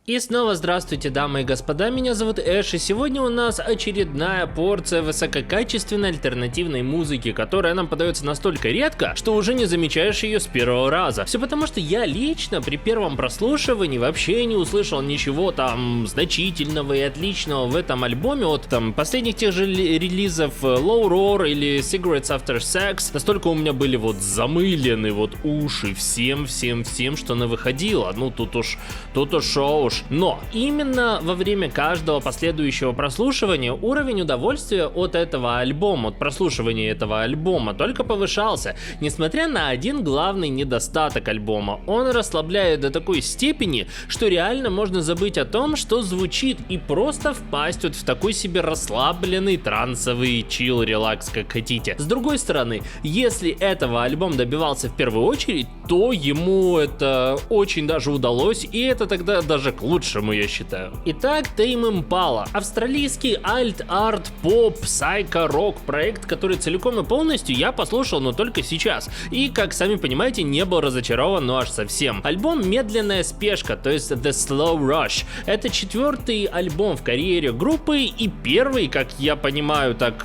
И снова здравствуйте, дамы и господа, меня зовут Эш, и сегодня у нас очередная порция высококачественной альтернативной музыки, которая нам подается настолько редко, что уже не замечаешь ее с первого раза. Все потому, что я лично при первом прослушивании вообще не услышал ничего там значительного и отличного в этом альбоме от там последних тех же релизов Low Roar или Cigarettes After Sex. Настолько у меня были вот замылены вот уши всем, что навыходило. Ну тут уж шоу. Но именно во время каждого последующего прослушивания уровень удовольствия от этого альбома, от прослушивания этого альбома только повышался, несмотря на один главный недостаток альбома. Он расслабляет до такой степени, что реально можно забыть о том, что звучит, и просто впасть вот в такой себе расслабленный трансовый чил, релакс, как хотите. С другой стороны, если этого альбом добивался в первую очередь, то ему это очень даже удалось, и это тогда даже к лучшему, я считаю. Итак, Tame Impala. Австралийский альт-арт, поп, сайко-рок проект, который целиком и полностью я послушал, но только сейчас. И, как сами понимаете, не был разочарован, ну аж совсем. Альбом «Медленная спешка», то есть The Slow Rush. Это четвертый альбом в карьере группы и первый, как я понимаю, так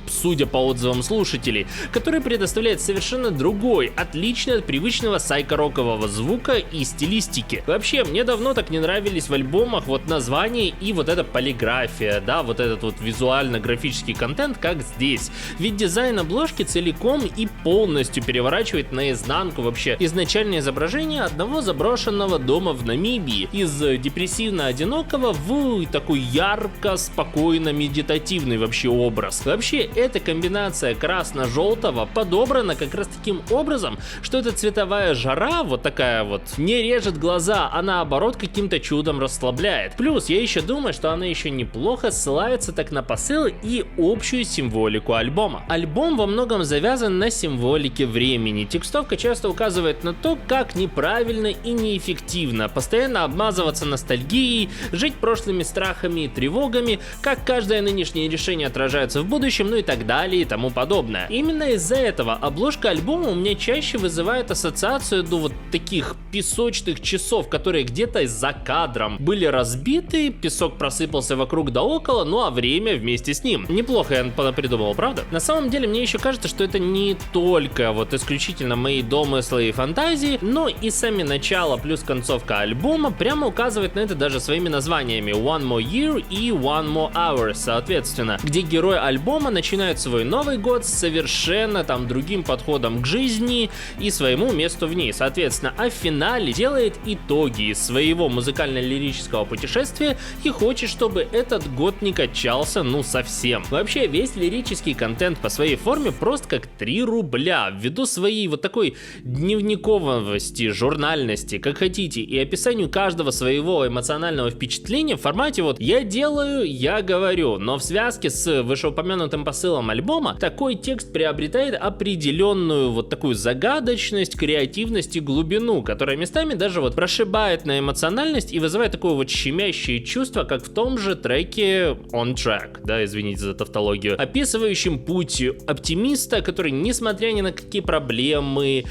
судя по отзывам слушателей, который предоставляет совершенно другой, отличный от привычного сайко-рокового звука и стилистики. Вообще, мне давно так не нравились в альбомах вот название и вот эта полиграфия, да, вот этот вот визуально-графический контент, как здесь. Ведь дизайн обложки целиком и полностью переворачивает наизнанку вообще изначальное изображение одного заброшенного дома в Намибии, из депрессивно-одинокого в такой ярко-спокойно-медитативный вообще образ. Вообще, эта комбинация красно-желтого подобрана как раз таким образом, что эта цветовая жара, вот такая вот, не режет глаза, а наоборот каким-то чудом расслабляет. Плюс я еще думаю, что она еще неплохо ссылается так на посыл и общую символику альбома. Альбом во многом завязан на символике времени. Текстовка часто указывает на то, как неправильно и неэффективно постоянно обмазываться ностальгией, жить прошлыми страхами и тревогами, как каждое нынешнее решение отражается в будущем, ну и так далее и тому подобное. Именно из-за этого обложка альбома у меня чаще вызывает ассоциацию до вот таких песочных часов, которые где-то за кадром были разбиты, песок просыпался вокруг да около, ну а время вместе с ним. Неплохо я придумал, правда? На самом деле мне еще кажется, что это не только вот исключительно мои домыслы и фантазии, но и сами начало плюс концовка альбома прямо указывает на это даже своими названиями One More Year и One More Hour, соответственно, где герой альбома начинает свой Новый год с совершенно там другим подходом к жизни и своему месту в ней, соответственно, а в финале делает итоги своего музыкально-лирического путешествия и хочет, чтобы этот год не качался ну совсем. Вообще весь лирический контент по своей форме просто как 3 рубля, ввиду своей вот такой дневниковости, журнальности, как хотите, и описанию каждого своего эмоционального впечатления в формате вот я делаю, я говорю, но в связке с вышеупомянутым посылом альбома такой текст приобретает определенную вот такую загадочность, креативность и глубину, которая местами даже вот прошибает на эмоциональность и вызывает такое вот щемящее чувство, как в том же треке On Track, да, извините за тавтологию, описывающим путь оптимиста, который, несмотря ни на какие проблемы,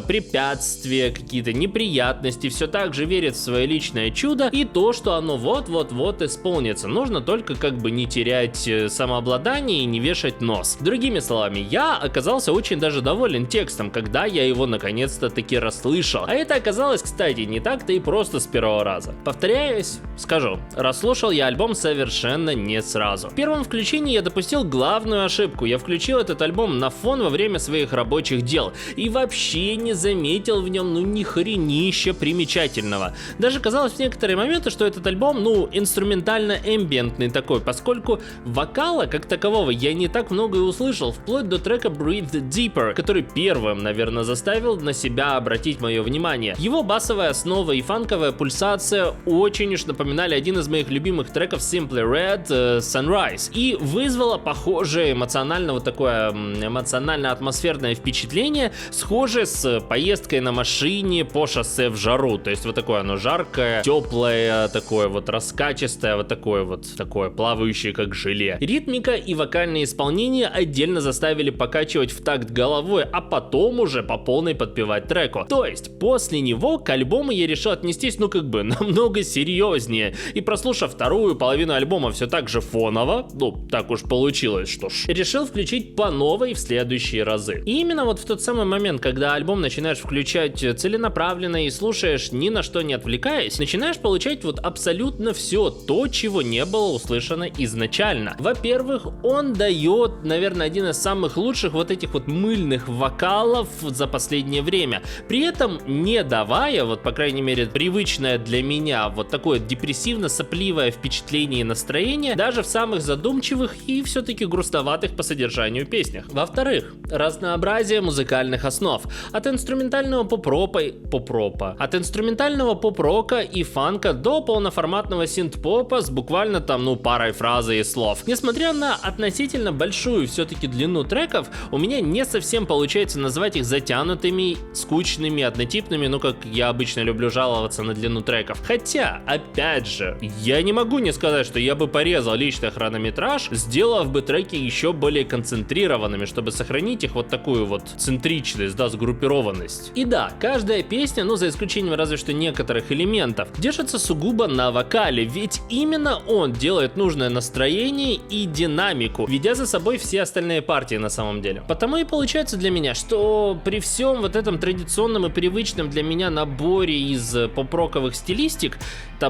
препятствия, какие-то неприятности, все так же верит в свое личное чудо и то, что оно вот-вот-вот исполнится. Нужно только как бы не терять самообладание и не вешать нос. Другими словами, я оказался очень даже доволен текстом, когда я его наконец-то таки расслышал. А это оказалось, кстати, не так-то и просто с первого раза. Повторяюсь, скажу, расслушал я альбом совершенно не сразу. В первом включении я допустил главную ошибку. Я включил этот альбом на фон во время своих рабочих дел и вообще не заметил в нем ну ни хренища примечательного. Даже казалось в некоторые моменты, что этот альбом ну инструментально-эмбиентный такой, поскольку вокала как такового я не так много и услышал, вплоть до трека Breathe Deeper, который первым, наверное, заставил на себя обратить мое внимание. Его басовая основа и фанковая пульсация очень уж напоминали один из моих любимых треков Simply Red, Sunrise, и вызвала похожее эмоционально вот такое эмоционально-атмосферное атмосферное впечатление, схожее с поездкой на машине по шоссе в жару. То есть вот такое оно жаркое, теплое, такое вот раскачистое, вот такое плавающее как желе. Ритмика и вокальное исполнение отдельно заставили покачивать в такт головой, а потом уже по полной подпевать треку. То есть после него к альбому я решил отнестись намного серьезнее. И прослушав вторую половину альбома все так же фоново, так уж получилось, что ж, решил включить по новой в следующие разы. И именно вот в тот самый момент, когда альбом начинаешь включать целенаправленно и слушаешь ни на что не отвлекаясь, начинаешь получать вот абсолютно все то, чего не было услышано изначально. Во-первых, он дает, наверное, один из самых лучших вот этих вот мыльных вокалов за последнее время. При этом не давая, вот по крайней мере привычное для меня вот такое депрессивно-сопливое впечатление и настроение даже в самых задумчивых и все-таки грустноватых по содержанию песнях. Во-вторых, разнообразие музыкальных основ. От инструментального поп-рока и фанка до полноформатного синт-попа с буквально парой фразы и слов. Несмотря на относительно большую все-таки длину треков, у меня не совсем получается назвать их затянутыми, скучными, однотипными, как я обычно люблю жаловаться на длину треков. Хотя, опять же, я не могу не сказать, что я бы порезал лично хронометраж, сделав бы треки еще более концентрированными, чтобы сохранить их вот такую вот центричность, сгруппированность. И да, каждая песня, за исключением разве что некоторых элементов, держится сугубо на вокале, ведь именно он делает нужное настроение и динамику, ведя за собой все остальные партии на самом деле. Потому и получается для меня, что при всем вот этом традиционном и привычном для меня наборе из поп-роковых стилистик,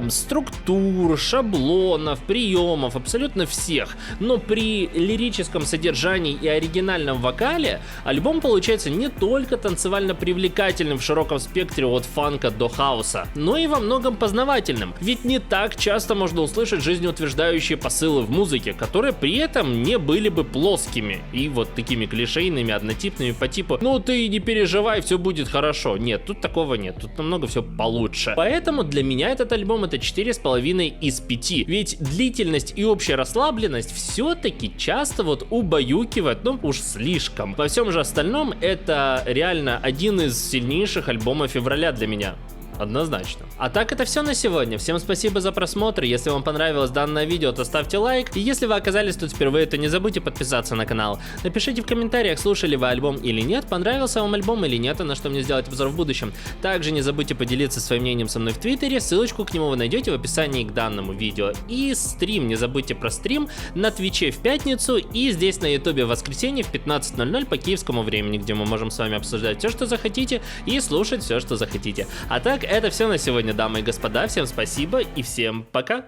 структур, шаблонов, приемов, абсолютно всех, но при лирическом содержании и оригинальном вокале альбом получается не только танцевально привлекательным в широком спектре от фанка до хауса, но и во многом познавательным. Ведь не так часто можно услышать жизнеутверждающие посылы в музыке, которые при этом не были бы плоскими и вот такими клишейными, однотипными по типу ты не переживай, все будет хорошо. Нет, тут такого нет, тут намного все получше. Поэтому для меня этот альбом это 4,5 из 5. Ведь длительность и общая расслабленность все-таки часто убаюкивает, уж слишком. Во всем же остальном это реально один из сильнейших альбомов февраля для меня. Однозначно. А так это все на сегодня. Всем спасибо за просмотр. Если вам понравилось данное видео, то ставьте лайк. И если вы оказались тут впервые, то не забудьте подписаться на канал. Напишите в комментариях, слушали вы альбом или нет, понравился вам альбом или нет, и на что мне сделать обзор в будущем. Также не забудьте поделиться своим мнением со мной в Твиттере. Ссылочку к нему вы найдете в описании к данному видео. И стрим, не забудьте про стрим на Твиче в пятницу и здесь на Ютубе в воскресенье в 15:00 по киевскому времени, где мы можем с вами обсуждать все, что захотите, и слушать все, что захотите. А так, это все на сегодня, дамы и господа. Всем спасибо и всем пока!